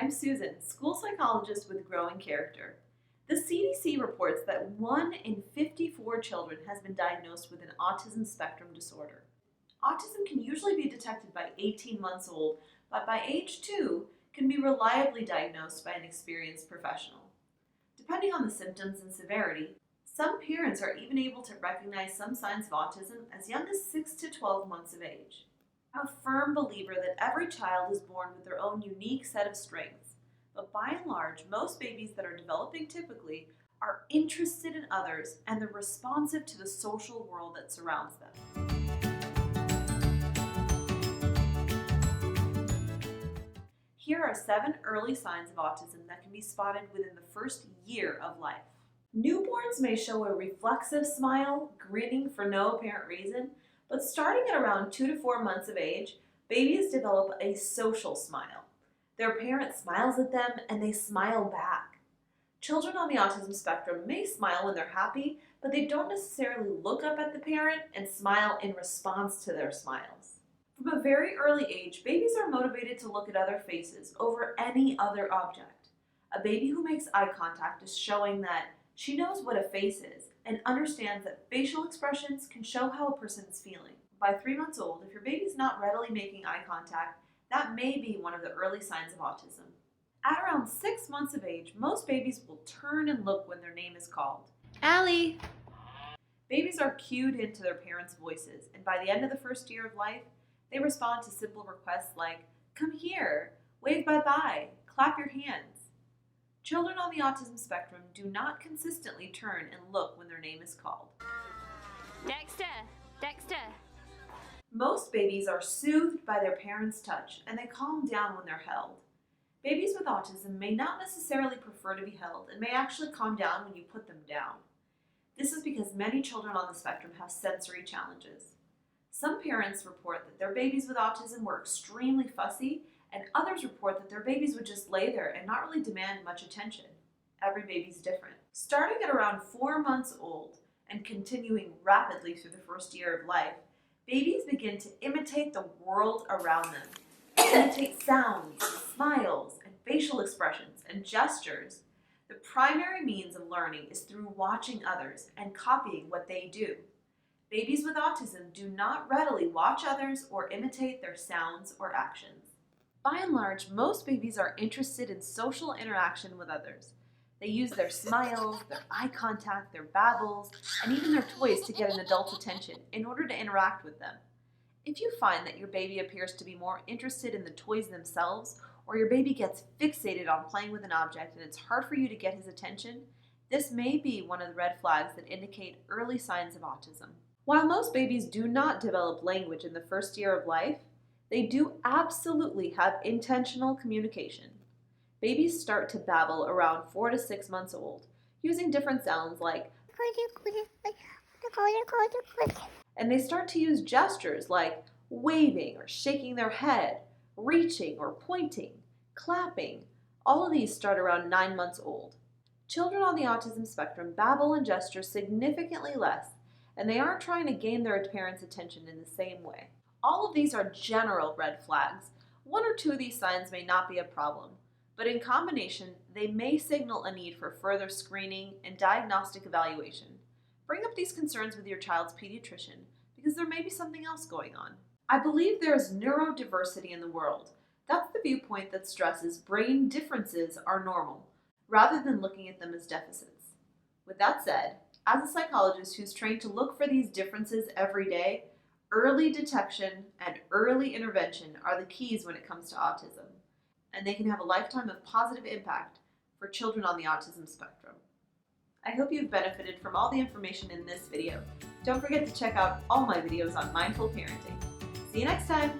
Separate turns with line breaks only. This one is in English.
I'm Susan, school psychologist with Growing Character. The CDC reports that 1 in 54 children has been diagnosed with an autism spectrum disorder. Autism can usually be detected by 18 months old, but by age 2 can be reliably diagnosed by an experienced professional. Depending on the symptoms and severity, some parents are even able to recognize some signs of autism as young as 6 to 12 months of age. I'm a firm believer that every child is born with their own unique set of strengths, but by and large, most babies that are developing typically are interested in others and they're responsive to the social world that surrounds them. Here are 7 early signs of autism that can be spotted within the first year of life. Newborns may show a reflexive smile, grinning for no apparent reason, but starting at around 2 to 4 months of age, babies develop a social smile. Their parent smiles at them and they smile back. Children on the autism spectrum may smile when they're happy, but they don't necessarily look up at the parent and smile in response to their smiles. From a very early age, babies are motivated to look at other faces over any other object. A baby who makes eye contact is showing that she knows what a face is and understands that facial expressions can show how a person is feeling. By 3 months old, if your baby's not readily making eye contact, that may be one of the early signs of autism. At around 6 months of age, most babies will turn and look when their name is called. Allie! Babies are cued into their parents' voices, and by the end of the first year of life, they respond to simple requests like, "Come here," "Wave bye-bye," "Clap your hands." Children on the autism spectrum do not consistently turn and look when their name is called.
Dexter! Dexter!
Most babies are soothed by their parents' touch, and they calm down when they're held. Babies with autism may not necessarily prefer to be held and may actually calm down when you put them down. This is because many children on the spectrum have sensory challenges. Some parents report that their babies with autism were extremely fussy, and others report that their babies would just lay there and not really demand much attention. Every baby's different. Starting at around 4 months old and continuing rapidly through the first year of life, babies begin to imitate the world around them. They imitate sounds, smiles, and facial expressions and gestures. The primary means of learning is through watching others and copying what they do. Babies with autism do not readily watch others or imitate their sounds or actions. By and large, most babies are interested in social interaction with others. They use their smiles, their eye contact, their babbles, and even their toys to get an adult's attention in order to interact with them. If you find that your baby appears to be more interested in the toys themselves, or your baby gets fixated on playing with an object and it's hard for you to get his attention, this may be one of the red flags that indicate early signs of autism. While most babies do not develop language in the first year of life, they do absolutely have intentional communication. Babies start to babble around 4 to 6 months old, using different sounds like and they start to use gestures like waving or shaking their head, reaching or pointing, clapping. All of these start around 9 months old. Children on the autism spectrum babble and gesture significantly less, and they aren't trying to gain their parents' attention in the same way. All of these are general red flags. 1 or 2 of these signs may not be a problem, but in combination, they may signal a need for further screening and diagnostic evaluation. Bring up these concerns with your child's pediatrician because there may be something else going on. I believe there is neurodiversity in the world. That's the viewpoint that stresses brain differences are normal, rather than looking at them as deficits. With that said, as a psychologist who's trained to look for these differences every day, early detection and early intervention are the keys when it comes to autism, and they can have a lifetime of positive impact for children on the autism spectrum. I hope you've benefited from all the information in this video. Don't forget to check out all my videos on mindful parenting. See you next time!